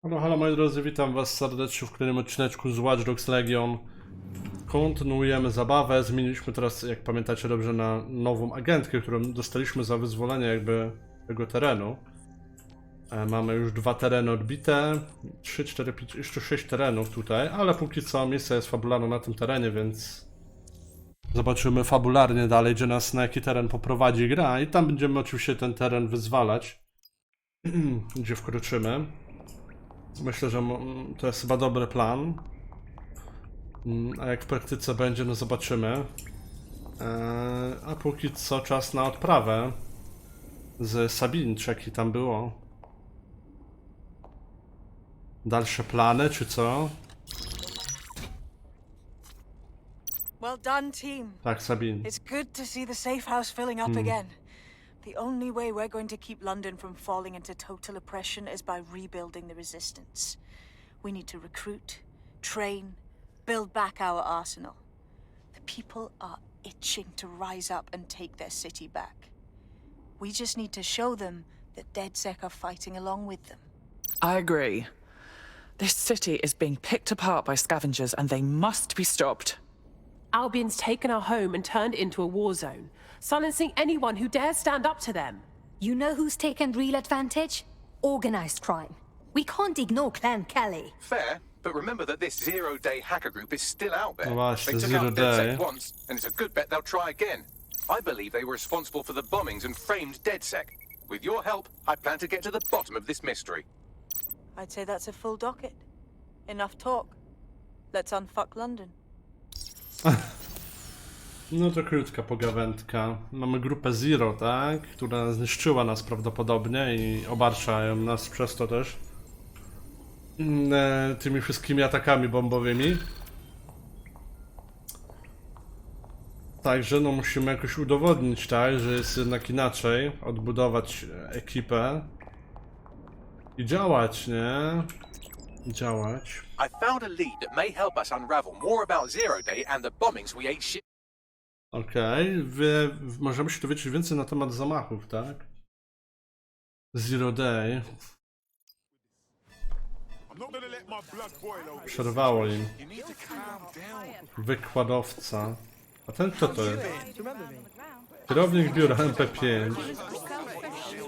Halo, halo moi drodzy, witam was serdecznie w kolejnym odcineczku z Watch Dogs Legion. Kontynuujemy zabawę, zmieniliśmy teraz, jak pamiętacie dobrze, na nową agentkę, którą dostaliśmy za wyzwolenie jakby tego terenu. Mamy już 2 tereny odbite, 3, 4, 5, jeszcze 6 terenów tutaj, ale póki co misja jest fabularna na tym terenie, więc zobaczymy fabularnie dalej, gdzie nas na jaki teren poprowadzi gra i tam będziemy oczywiście ten teren wyzwalać, gdzie wkroczymy. Myślę, że to jest chyba dobry plan. A jak w praktyce będzie, no zobaczymy. A póki co czas na odprawę z Sabin, czy jaki tam było. Dalsze plany, czy co? Well done, team. Tak, Sabin. It's good to see the safe house filling up again. The only way we're going to keep London from falling into total oppression is by rebuilding the resistance. We need to recruit, train, build back our arsenal. The people are itching to rise up and take their city back. We just need to show them that DedSec are fighting along with them. I agree. This city is being picked apart by scavengers and they must be stopped. Albion's taken our home and turned it into a war zone, silencing anyone who dares stand up to them. You know who's taken real advantage? Organized crime. We can't ignore Clan Kelly. Fair, but remember that this zero-day hacker group is still out there. No właśnie, They took Zero out Day. DedSec once, and it's a good bet they'll try again. I believe they were responsible for the bombings and framed DedSec. With your help, I plan to get to the bottom of this mystery. I'd say that's a full docket. Enough talk. Let's unfuck London. No to krótka pogawędka. Mamy grupę Zero, tak? Która zniszczyła nas prawdopodobnie i obarcza nas przez to też tymi wszystkimi atakami bombowymi. Także no musimy jakoś udowodnić, tak, że jest jednak inaczej, odbudować ekipę i działać, nie? Działać. I found a lead that may help us unravel more about Zero Day and the bombings we ate shit. Okej, możemy się dowiedzieć więcej na temat zamachów, tak? Zero Day. Przerwało im. Wykładowca. A ten kto to jest? Kierownik biura MP5.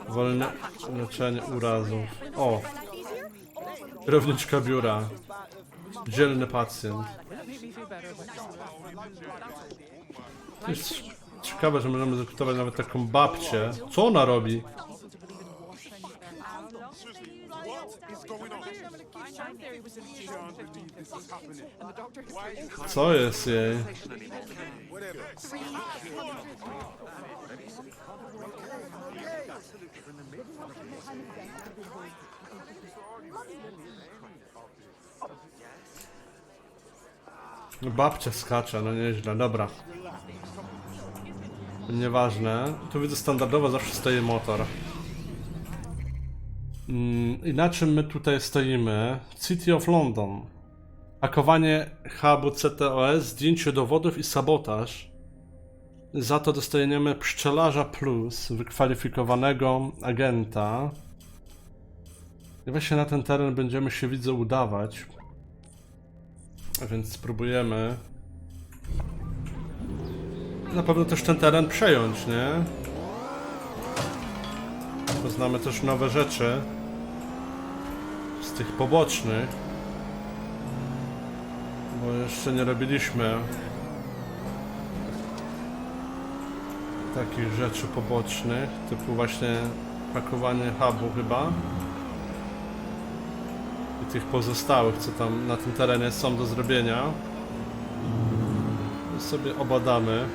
Wolne leczenie urazów. O! Kierowniczka biura. Dzielny pacjent. To jest ciekawe, że możemy zrekrutować nawet taką babcię. Co ona robi? Co jest jej? Babcia skacze, no nieźle, dobra. Nieważne. Tu widzę standardowo zawsze stoi motor. I na czym my tutaj stoimy? City of London. Hakowanie hubu CTOS, zdjęcie dowodów i sabotaż. Za to dostajemy pszczelarza plus, wykwalifikowanego agenta. I właśnie na ten teren będziemy się, widzę, udawać. A więc spróbujemy na pewno też ten teren przejąć, nie? Poznamy też nowe rzeczy z tych pobocznych, bo jeszcze nie robiliśmy takich rzeczy pobocznych, typu właśnie pakowanie hubu chyba i tych pozostałych, co tam na tym terenie są do zrobienia. I sobie obadamy.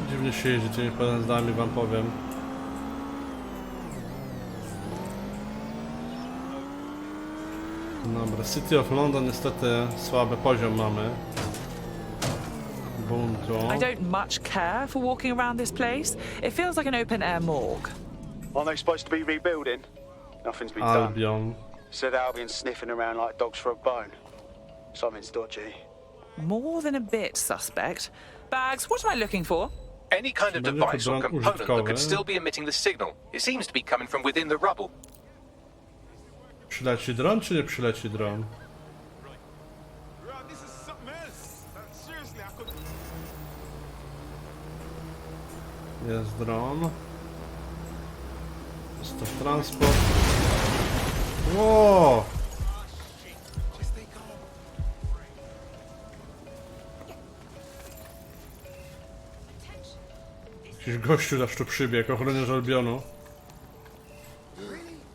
Dziwnie się jeździ tymi pojazdami, wam powiem. Dobra, City of London niestety słaby poziom mamy. Buntu. I don't much care for walking around this place. It feels like an open-air morgue. Aren't they supposed to be rebuilding? Nothing's been done. Albion. Said Albion's sniffing around like dogs for a bone. Something's dodgy. More than a bit suspect. bags. What am I looking for? Any kind of device or component that could still be emitting the signal. It seems to be coming from within the rubble. Przyleci dron, czy nie przyleci dron? Jest dron. Jest to transport. Ło! Jakiś gościu aż tu przybiegł, ochroniarz Albionu.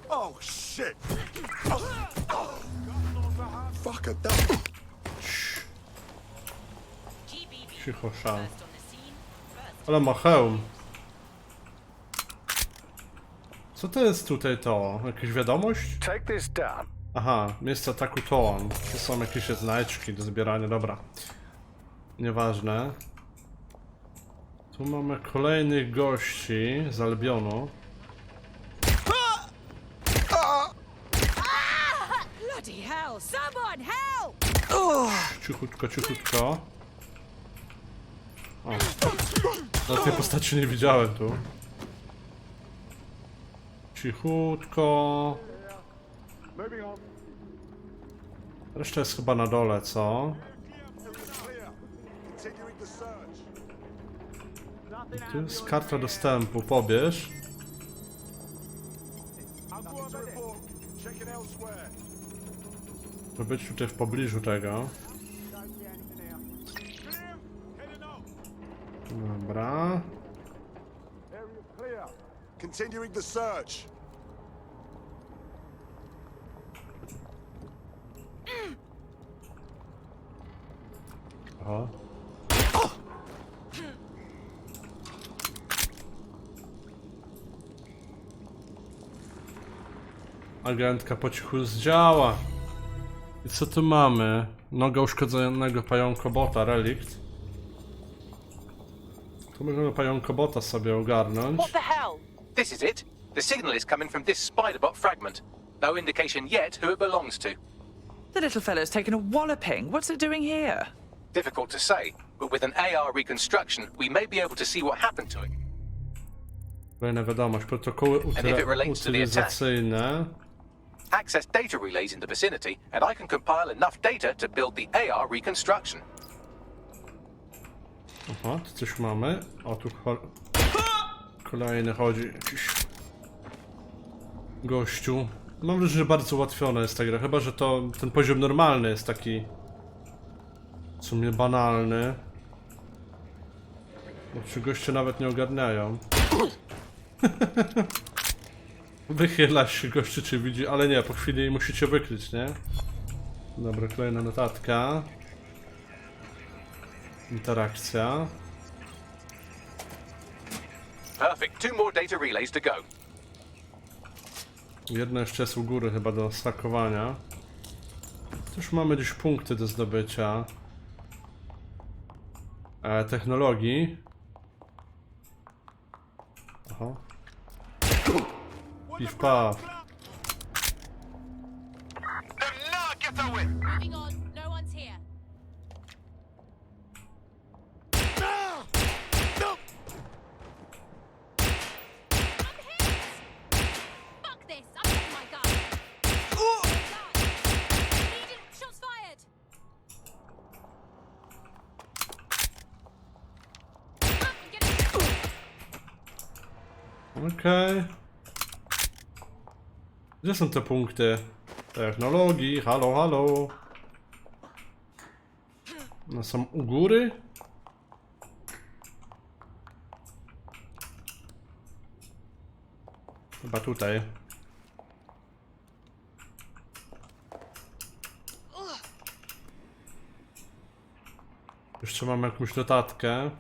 Oh shit! Fuck a duck. Cicho szał. Ale ma hełm. Co to jest tutaj to? Jakaś wiadomość? Take this down. Aha, miejsce ataku Toan. To są jakieś znajdźki do zbierania, dobra. Nieważne. Tu mamy kolejnych gości z Albionu. Bloody hell! Someone help! Cichutko, cichutko. O. No tej postaci nie widziałem tu. Cichutko. Reszta jest chyba na dole, co? Tu jest karta dostępu, pobierz. Może być tutaj w pobliżu tego. Dobra. Continuing the search. O. Agentka po cichu zdziała. I co tu mamy? Noga uszkodzonego pająkobota, relikt. Tu możemy pająkobota sobie ogarnąć. What the hell? This is it. The signal is coming from this spiderbot fragment. No indication yet who it belongs to. The little fellow's taken a walloping. What's it doing here? Difficult to say, but with an AR reconstruction, we may be able to see what happened to it. Kolejna wiadomość. Protokoły utylizacyjne. Access data relays in the vicinity, and I can compile enough data to build the AR reconstruction. Aha, tu coś mamy. O, tu kolejny chodzi jakiś gościu. Mam wrażenie, że bardzo ułatwiona jest ta gra, chyba że to ten poziom normalny jest taki w sumie banalny. Bo ci goście nawet nie ogarniają. Wychyla się gościu, czy widzi, ale nie, po chwili musicie wykryć, nie? Dobra, kolejna notatka. Interakcja. Perfect. 2 more data relays to go. Jedno jeszcze jest u góry chyba do stakowania. Też mamy gdzieś punkty do zdobycia. Technologii. Aha. Piw paw. Moving on. No one's here. Fuck this! I'm getting my gun. Needed. Shots fired. I'm getting. Okej. Gdzie są te punkty? Technologii, halo, halo. No są u góry? Chyba tutaj. Jeszcze mam jakąś notatkę.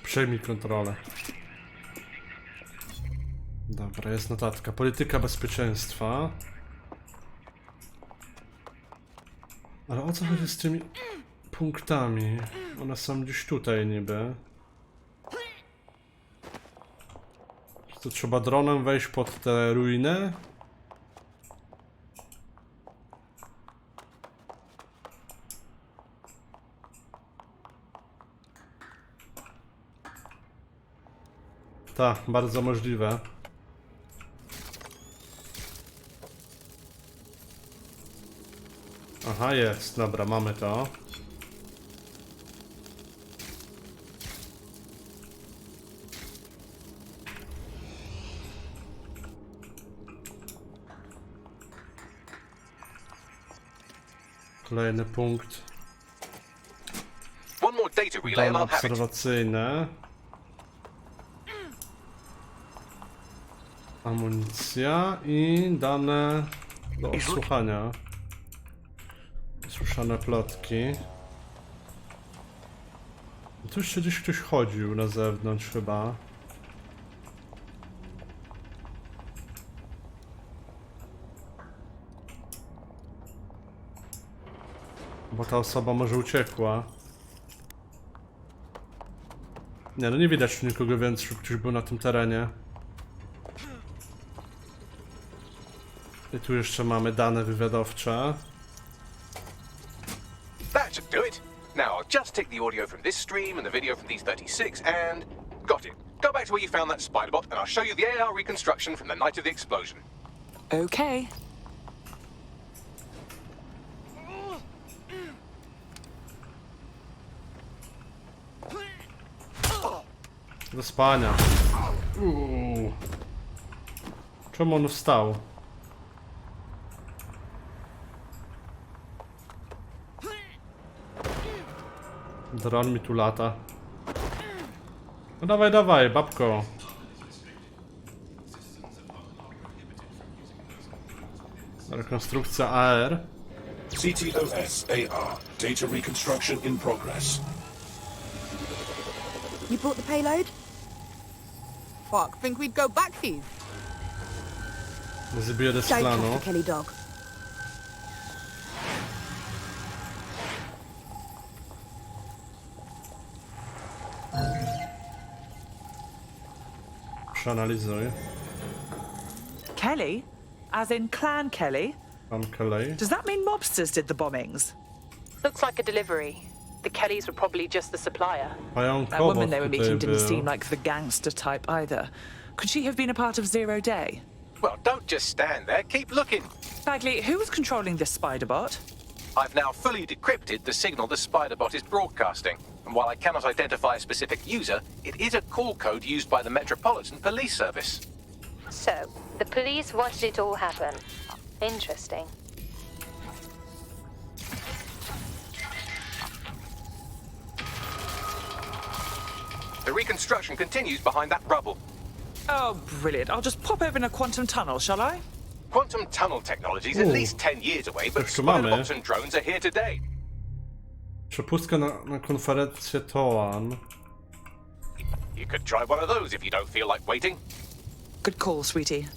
Przejmij kontrolę. Dobra, jest notatka. Polityka bezpieczeństwa. Ale o co chodzi z tymi punktami? One są gdzieś tutaj niby. Czy to trzeba dronem wejść pod te ruiny? Tak, bardzo możliwe. Aha, jest. Dobra, mamy to. Kolejny punkt. One more data relay and Dane I'll have it. obserwacyjne. Amunicja i dane do odsłuchania. Słyszane plotki. Tu jeszcze gdzieś ktoś chodził na zewnątrz chyba. Bo ta osoba może uciekła. Nie, no nie widać tu nikogo, więc żeby ktoś był na tym terenie. I tu jeszcze mamy dane wywiadowcze. That should do it. Now I'll just take the audio from this stream and the video from these 36 and... Got it. Go back to where you found that spider bot and I'll show you the AR reconstruction from the night of the explosion. Okay. Do spania. Czemu on wstał? Dron mi tu lata. No dawaj, dawaj, babko. Rekonstrukcja AR. CTOS AR. Data reconstruction in progress. You brought the payload? Fuck, think we'd go back here? Zbierę z Don't planu. trust the Kelly dog. Przeanalizuj. Kelly? As in Clan Kelly? Pan Kelly. Does that mean mobsters did the bombings? Looks like a delivery. The Kellys were probably just the supplier. That woman they were meeting didn't był. seem like the gangster type either. Could she have been a part of Zero Day? Well, don't just stand there, keep looking. Bagley, who was controlling this spider bot? I've now fully decrypted the signal the spider bot is broadcasting. And while I cannot identify a specific user, it is a call code used by the Metropolitan Police Service. So, the police watched it all happen. Interesting. The reconstruction continues behind that rubble. Oh, brilliant. I'll just pop over in a quantum tunnel, shall I? Quantum tunnel technology is at least 10 years away, but Coś tu mamy. spider bots and drones are here today. Przepustka na konferencję TOAN. You could try one of those if you don't feel like waiting. Good call, sweetie.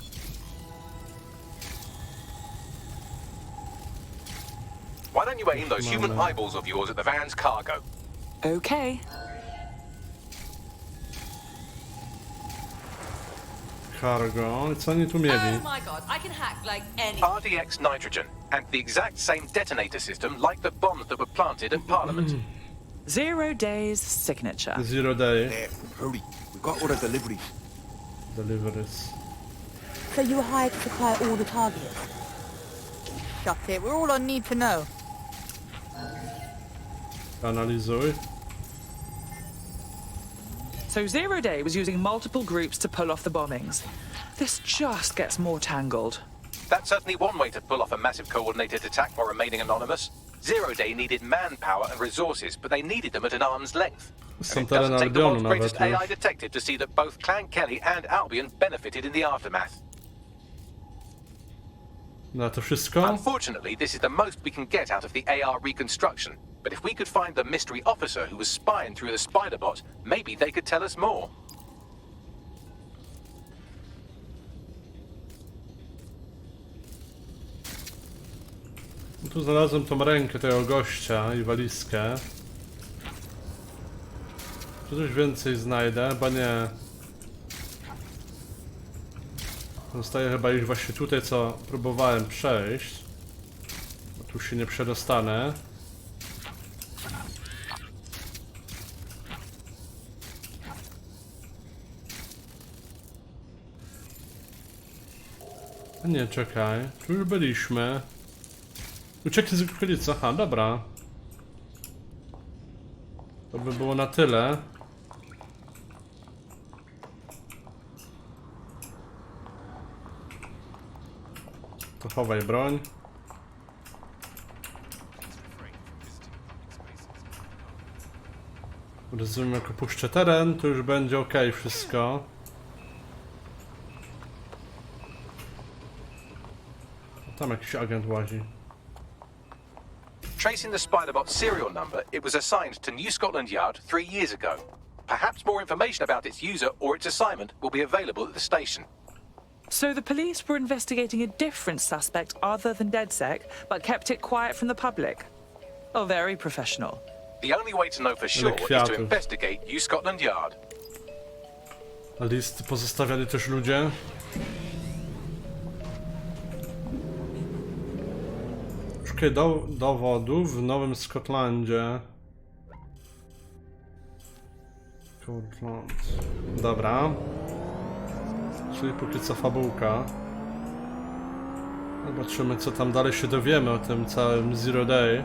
Why don't you aim those human eyeballs of yours at the van's cargo? Okay. Cargo. I co oni tu mieli? my god, I can hack like any. RDX nitrogen, and the exact same detonator system like the bombs that were planted at Parliament. 0 Day's signature. Zero Day. Hurry. We got all the deliveries. Deliveries. So you were hired to supply all the targets? Shut it, we're all on need to know. Analizuj. So 0 Day was using multiple groups to pull off the bombings. This just gets more tangled. That's certainly one way to pull off a massive coordinated attack while remaining anonymous. 0 Day needed manpower and resources, but they needed them at an arm's length. Są And it doesn't tereny take the Albionu world's greatest nawet AI już. detective to see that both Clan Kelly and Albion benefited in the aftermath. Na to wszystko? Unfortunately, this is the most we can get out of the AR reconstruction. But if we could find the mystery officer who was spying through the spider bot, maybe they could tell us more. Tu znalazłem tą rękę tego gościa i walizkę. Czy coś więcej znajdę? Chyba nie. Zostaje chyba iść właśnie tutaj, co próbowałem przejść. Bo tu się nie przedostanę. A nie, czekaj. Tu już byliśmy. Uciekli z okolicy, aha, dobra. To by było na tyle. To chowaj broń. Rozumiem, jak opuszczę teren, to już będzie ok wszystko. Tam jakiś agent łazi. Tracing the Spiderbot serial number, it was assigned to New Scotland Yard 3 years ago. Perhaps more information about its user or its assignment will be available at the station. So the police were investigating a different suspect other than DedSec, but kept it quiet from the public. Oh, very professional. The only way to know for sure is to investigate New Scotland Yard. A listy pozostawiali też ludzie. Szukaj dowodów w Nowym Skotlandzie. Scotland. Dobra. Czyli póki co fabułka. Zobaczymy, co tam dalej się dowiemy o tym całym Zero Day.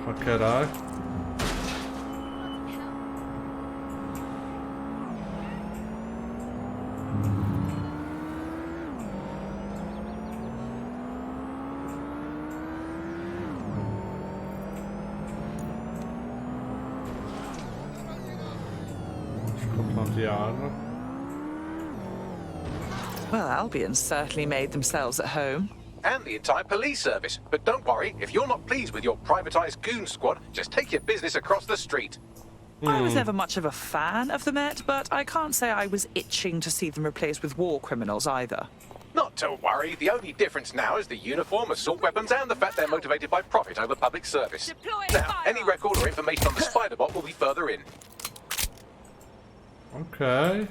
Hakerach. Scotland Yard. Well, Albion's certainly made themselves at home. And the entire police service. But don't worry, if you're not pleased with your privatized goon squad, just take your business across the street. I was never much of a fan of the Met, but I can't say I was itching to see them replaced with war criminals either. Not to worry, the only difference now is the uniform, assault weapons, and the fact they're motivated by profit over public service. Now, any record or information on the Spiderbot will be further in. Okej.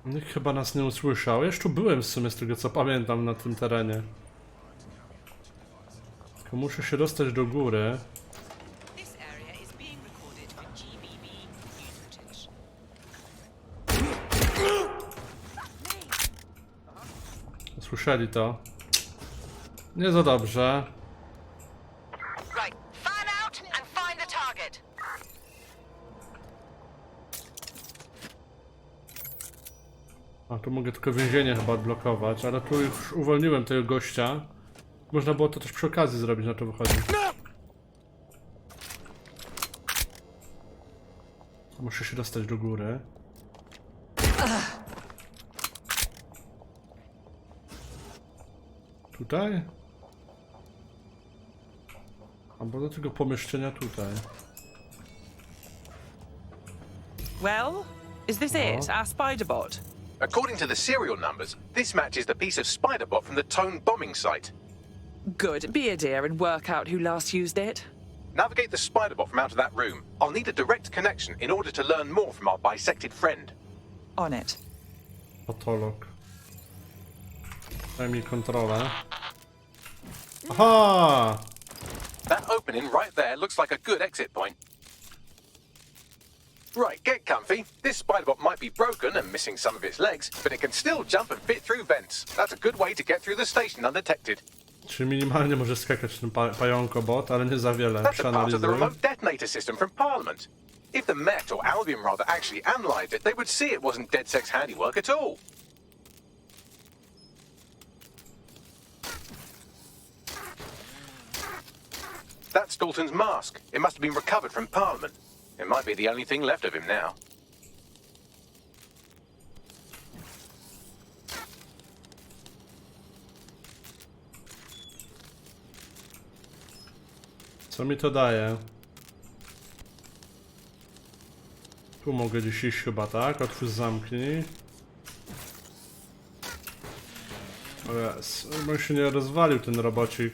Nikt chyba nas nie usłyszał. Jeszcze byłem w sumie, z tego co pamiętam, na tym terenie. Tylko muszę się dostać do góry. Słyszeli to. Nie za dobrze. A tu mogę tylko więzienie chyba odblokować, ale tu już uwolniłem tego gościa. Można było to też przy okazji zrobić, na to wychodzi. Muszę się dostać do góry. Tutaj? Albo do tego pomieszczenia tutaj. Well, is this it, our Spiderbot? According to the serial numbers, this matches the piece of Spiderbot from the Tone bombing site. Good. Be a dear and work out who last used it. Navigate the Spiderbot from out of that room. I'll need a direct connection in order to learn more from our bisected friend. On it. Patolog. Daj mi kontrolę. Aha! That opening right there looks like a good exit point. Right, get comfy. This Spiderbot might be broken and missing some of its legs, but it can still jump and fit through vents. That's a good way to get through the station undetected. Czyli minimalnie może skakać ten pająkobot, ale nie za wiele. That's a part of the Przeanalizuj. remote detonator system from Parliament. If the Met, or Albion rather, actually analysed it, they would see it wasn't DedSec's handiwork at all. That's Dalton's mask. It must have been recovered from Parliament. It might be the only thing left of him now. Co mi to daje? Tu mogę gdzieś iść chyba, tak? Otwórz, zamknij. O jest, bo się nie rozwalił ten robocik.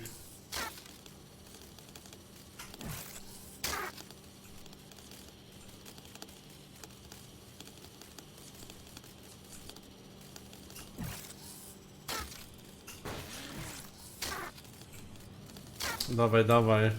Dawaj, dawaj.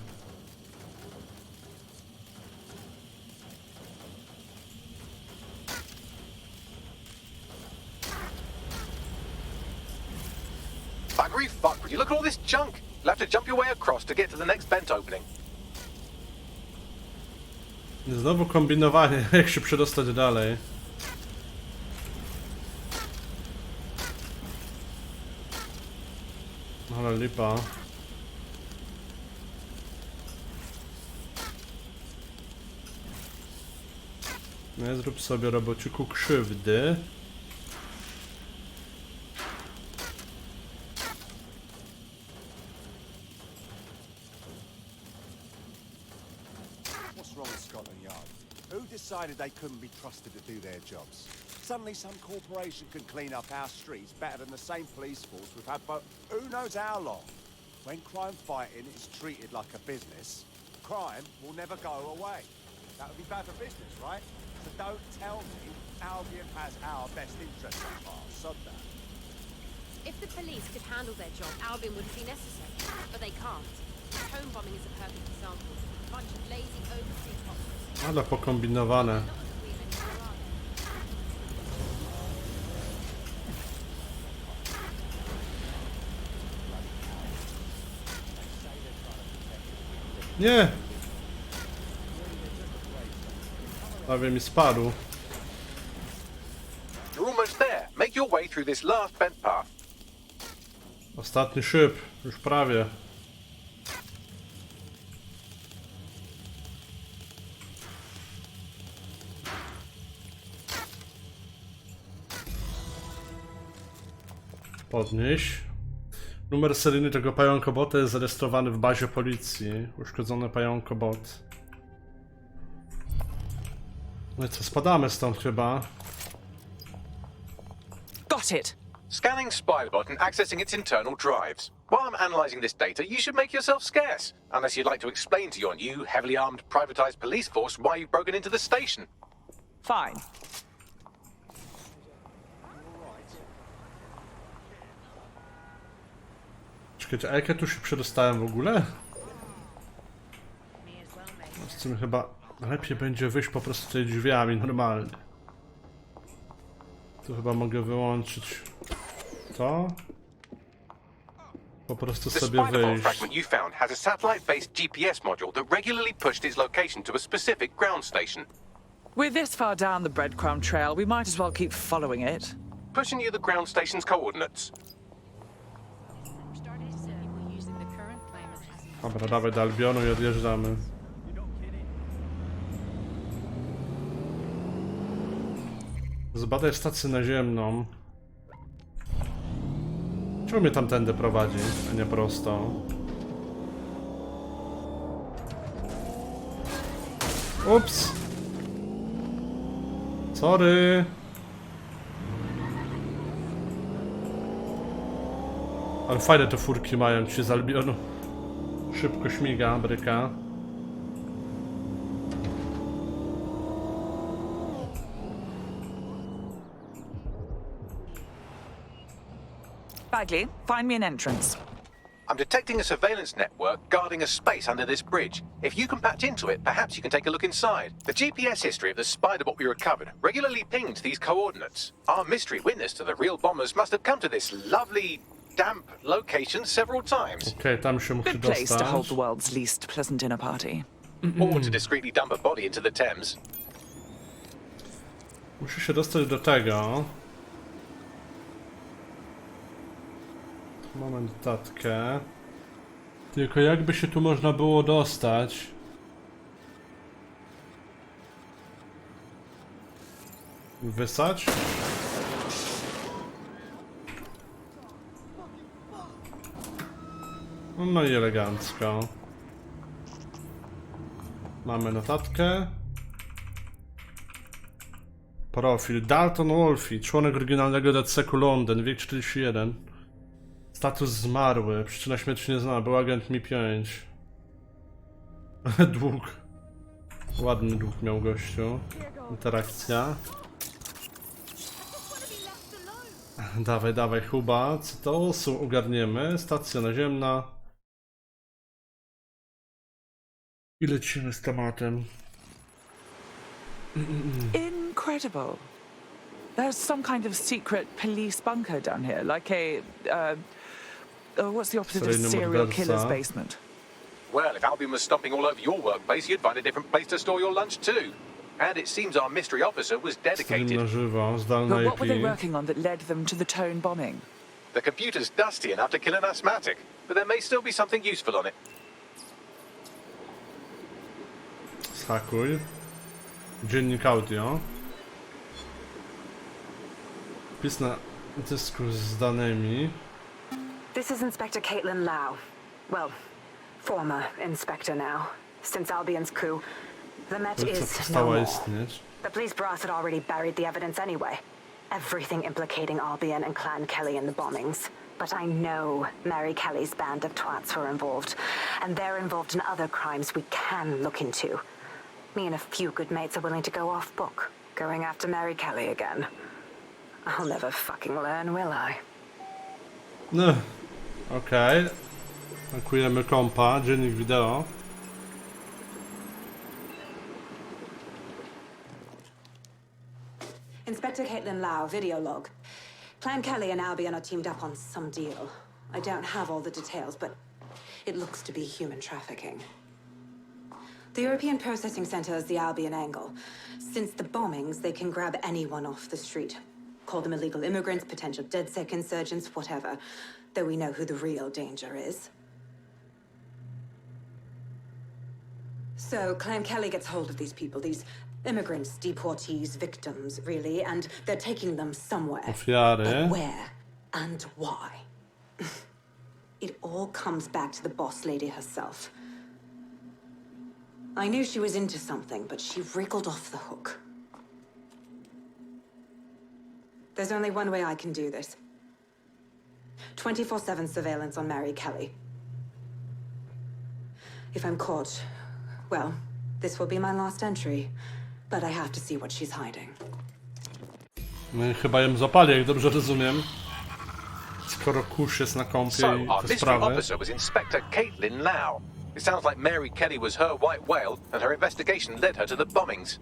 every fuck would you look at all this junk? You'll have to jump your way across to get to the next vent opening. Znowu kombinowanie, jak się przedostać dalej. Ale lipa. Nie zrób sobie, robociku, krzywdy. What's wrong with Scotland Yard? Who decided they couldn't be trusted to do their jobs? Suddenly some corporation can clean up our streets better than the same police force we've had for who knows how long. When crime fighting is treated like a business, crime will never go away. That would be bad for business, right? So don't tell me Albion has our best interests at heart. Sod that. If the police could handle their job, Albion wouldn't be necessary. But they can't. Home bombing is a perfect example. A bunch of lazy, overseas hostages. Ale pokombinowane. Nie! Prawie mi spadł. You're almost there. Make your way through this last vent path. Ostatni szyb, już prawie. Podnieś. Numer seryjny tego pająkobota jest zarejestrowany w bazie policji. Uszkodzony pająkobot. No i co, spadamy stąd chyba. Got it! Scanning Spiderbot and accessing its internal drives. While I'm analysing this data, you should make yourself scarce. Unless you'd like to explain to your new, heavily armed, privatised police force why you've broken into the station. Fine. Czekajcie, a jak ja tu się przedostałem w ogóle? Z tym chyba lepiej będzie wyjść po prostu tymi drzwiami normalnie. Tu chyba mogę wyłączyć to. Po prostu The sobie Spiderbot wyjść. fragment you found has a satellite-based GPS module that regularly pushed its location to a specific ground station. We're this far down the breadcrumb trail, we might as well keep following it. Pushing you the ground station's coordinates. Dobra, dawaj do Albionu i odjeżdżamy. Zbadaj stację naziemną. Czemu mnie tamtędy prowadzi, a nie prosto? Ups! Sorry! Ale fajne te furki mają ci z Albionu. Szybko śmiga, bryka. Bagley, find me an entrance. I'm detecting a surveillance network guarding a space under this bridge. If you can patch into it, perhaps you can take a look inside. The GPS history of the Spiderbot we recovered regularly pinged these coordinates. Our mystery witness to the real bombers must have come to this lovely, damp location several times. Okej, tam się musi Good place to hold dostać. the world's least pleasant dinner party. Or to discreetly dump a body into the Thames. Musi się dostać do tego. Mamy notatkę. Tylko jakby się tu można było dostać? Wysać? No i elegancko. Mamy notatkę. Profil Dalton Wolfe, członek oryginalnego DCK Londyn, wiek 41. Status zmarły, przyczyna śmierci nieznana, był agent Mi-5. Dług. Ładny dług miał gościu. Interakcja. Dawaj, dawaj, Huba. Co to są? Ogarniemy. Stacja naziemna. I lecimy z tematem. Incredible. There's some kind of secret police bunker down here, like a What's the opposite of Seryjny serial morderca. killer's basement? Well, if Albion was stomping all over your workplace, you'd find a different place to store your lunch too. And it seems our mystery officer was Stream dedicated. na żywo, zdalna But what were they IP. working on that led them to the Tone bombing? The computer's dusty enough to kill an asthmatic, but there may still be something useful on it. Zhakuj. Dziennik audio. Wpis na dysku z danymi. This is Inspector Caitlin Lau. Well, former inspector now. Since Albion's coup, the Met Co is no przestała more. istnieć. The police brass had already buried the evidence anyway. Everything implicating Albion and Clan Kelly in the bombings. But I know Mary Kelly's band of twats were involved, and they're involved in other crimes we can look into. Me and a few good mates are willing to go off book, going after Mary Kelly again. I'll never fucking learn, will I? No. Okej. Tankujemy kompa, dziennik wideo. Inspector Caitlin Lau, video log. Clan Kelly and Albion are teamed up on some deal. I don't have all the details, but it looks to be human trafficking. The European Processing Center is the Albion angle. Since the bombings, they can grab anyone off the street. Call them illegal immigrants, potential DedSec insurgents, whatever. Though we know who the real danger is. So, Clan Kelly gets hold of these people, these immigrants, deportees, victims, really, and they're taking them somewhere. Ofiary. But where and why? It all comes back to the boss lady herself. I knew she was into something, but she wriggled off the hook. There's only one way I can do this. 24/7 surveillance on Mary Kelly. If I'm caught, well, this will be my last entry. But I have to see what she's hiding. No i chyba ją zapali, jak dobrze rozumiem. Skoro kurz jest na kompie So, i our te mystery sprawy. officer was Inspector Caitlin Lau. It sounds like Mary Kelly was her white whale, and her investigation led her to the bombings.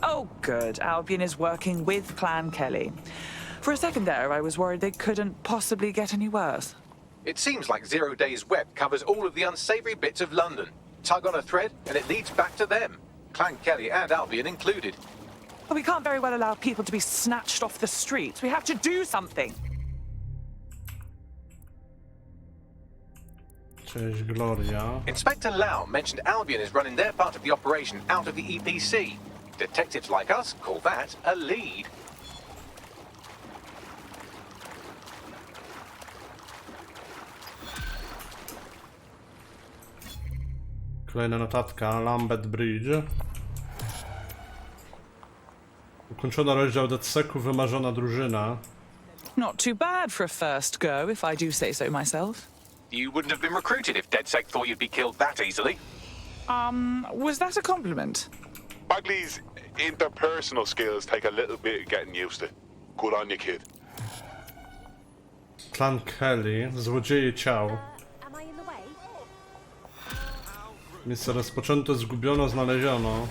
Oh, good. Albion is working with Clan Kelly. For a second there, I was worried they couldn't possibly get any worse. It seems like Zero Days Web covers all of the unsavory bits of London. Tug on a thread, and it leads back to them. Clan Kelly and Albion included. But we can't very well allow people to be snatched off the streets. We have to do something. Cześć, Gloria. Inspector Lau mentioned Albion is running their part of the operation out of the EPC. Detectives like us call that a lead. Kolejna notatka, Lambeth Bridge. Ukończono rozdział DedSecu, wymarzona drużyna. Not too bad for a first go, if I do say so myself. You wouldn't have been recruited if DedSec thought you'd be killed that easily. Was that a compliment? Bagley's interpersonal skills take a little bit of getting used to. Good on you, kid. Clan Kelly, złodzieje ciał. Am I in the way? Miejsce rozpoczęte, zgubiono, znaleziono.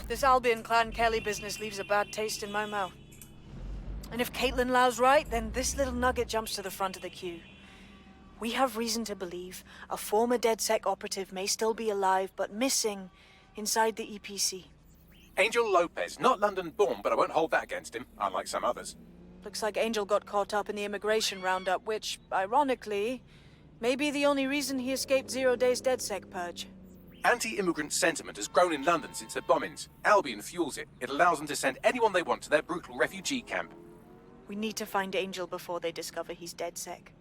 This Albion Clan Kelly business leaves a bad taste in my mouth. And if Caitlin Lau's right, then this little nugget jumps to the front of the queue. We have reason to believe a former DedSec operative may still be alive, but missing inside the EPC. Angel Lopez, not London born, but I won't hold that against him, unlike some others. Looks like Angel got caught up in the immigration roundup, which, ironically, may be the only reason he escaped Zero Days DedSec purge. Anti-immigrant sentiment has grown in London since the bombings. Albion fuels it. It allows them to send anyone they want to their brutal refugee camp. We need to find Angel before they discover he's DedSec.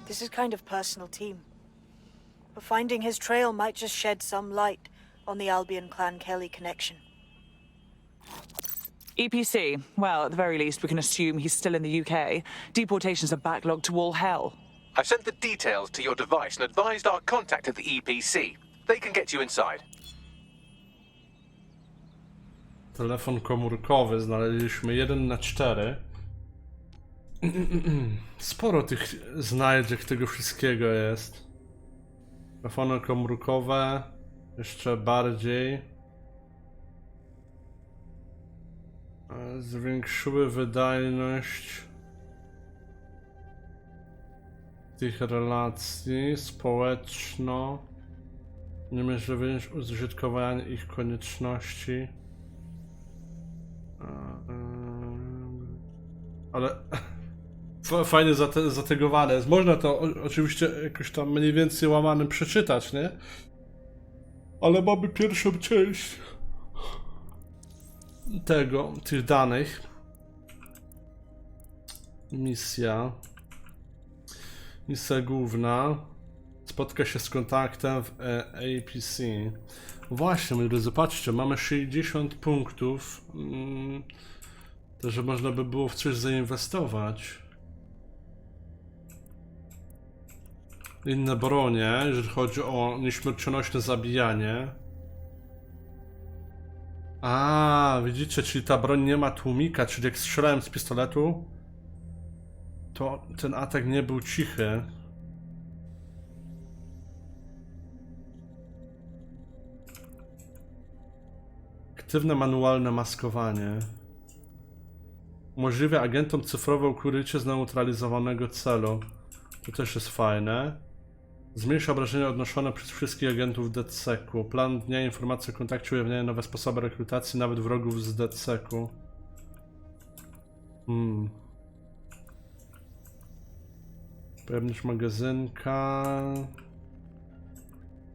This is kind of personal team. But finding his trail might just shed some light on the Albion Clan Kelly connection. EPC. Well, at the very least, we can assume he's still in the UK. Deportations are backlogged to all hell. I've sent the details to your device and advised our contact at the EPC. They can get you inside. Telefon komórkowy, znaleźliśmy 1 na 4. Sporo tych znajdziek, tego wszystkiego jest. Telefony komórkowe, jeszcze bardziej. Zwiększyły wydajność tych relacji społeczno. Nie myślę wyjąć użytkowania ich konieczności. Ale fajnie zategowane jest. Można to oczywiście jakoś tam mniej więcej łamanym przeczytać, nie? Ale mamy pierwszą część tych danych. Misja główna. Spotka się z kontaktem w APC. Właśnie, moi drodzy, patrzcie, mamy 60 punktów. To, że można by było w coś zainwestować. Inne bronie, jeżeli chodzi o nieśmiercionośne zabijanie. A, widzicie, czyli ta broń nie ma tłumika, czyli jak strzelałem z pistoletu, to ten atak nie był cichy. Aktywne manualne maskowanie. Umożliwia agentom cyfrowe ukrycie zneutralizowanego celu. To też jest fajne. Zmniejsza obrażenia odnoszone przez wszystkich agentów DCEK-u. Plan dnia, informacje o kontakcie, ujawniają nowe sposoby rekrutacji, nawet wrogów z DCEK-u. Pojemność magazynka.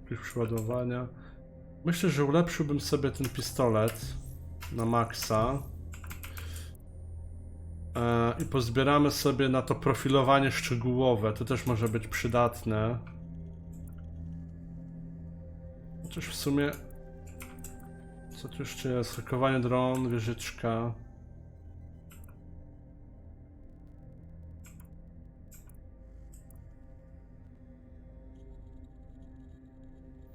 Jakieś przeładowania. Myślę, że ulepszyłbym sobie ten pistolet na maksa. I pozbieramy sobie na to profilowanie szczegółowe. To też może być przydatne. Chociaż w sumie... Co tu jeszcze jest? Hakowanie dron, wieżyczka.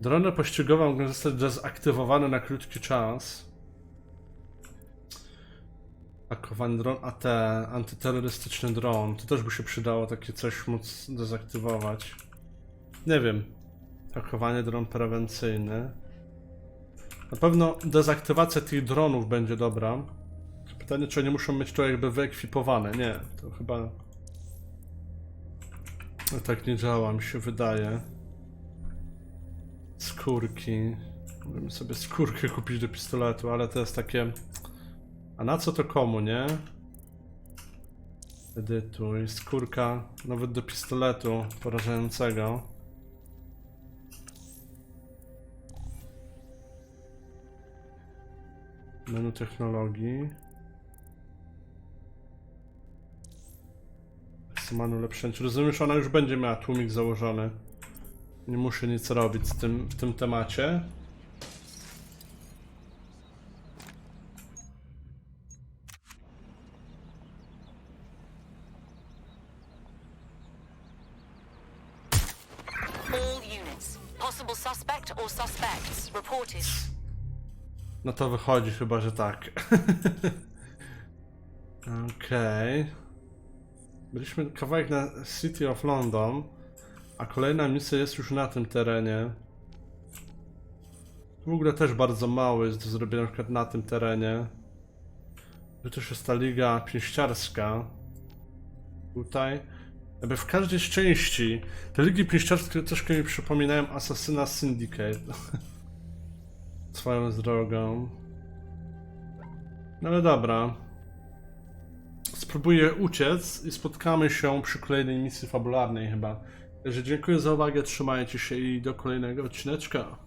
Drony pościgowe mogą zostać dezaktywowane na krótki czas. Hakowany dron, AT, antyterrorystyczny dron. To też by się przydało takie coś móc dezaktywować. Nie wiem. Hakowanie dron prewencyjny. Na pewno dezaktywacja tych dronów będzie dobra. Pytanie, czy oni muszą mieć to jakby wyekwipowane. Nie, to chyba... tak nie działa, mi się wydaje. Skórki. Możemy sobie skórkę kupić do pistoletu, ale to jest takie... A na co to komu, nie? Edytuj. Skórka nawet do pistoletu porażającego. Menu technologii. Maksymalne ulepszenie. Rozumiem, że ona już będzie miała tłumik założony. Nie muszę nic robić w tym temacie. Possible suspect or suspects reported. No to wychodzi chyba, że tak. Okej. Byliśmy kawałek na City of London, a kolejna misja jest już na tym terenie. W ogóle też bardzo mało jest do zrobienia na przykład na tym terenie. Tu też jest ta liga pięściarska. Tutaj. Jakby w każdej z części te ligi pięściarskie troszkę mi przypominają Assassina Syndicate. Swoją drogą. No ale dobra. Spróbuję uciec i spotkamy się przy kolejnej misji fabularnej chyba. Także dziękuję za uwagę, trzymajcie się i do kolejnego odcineczka.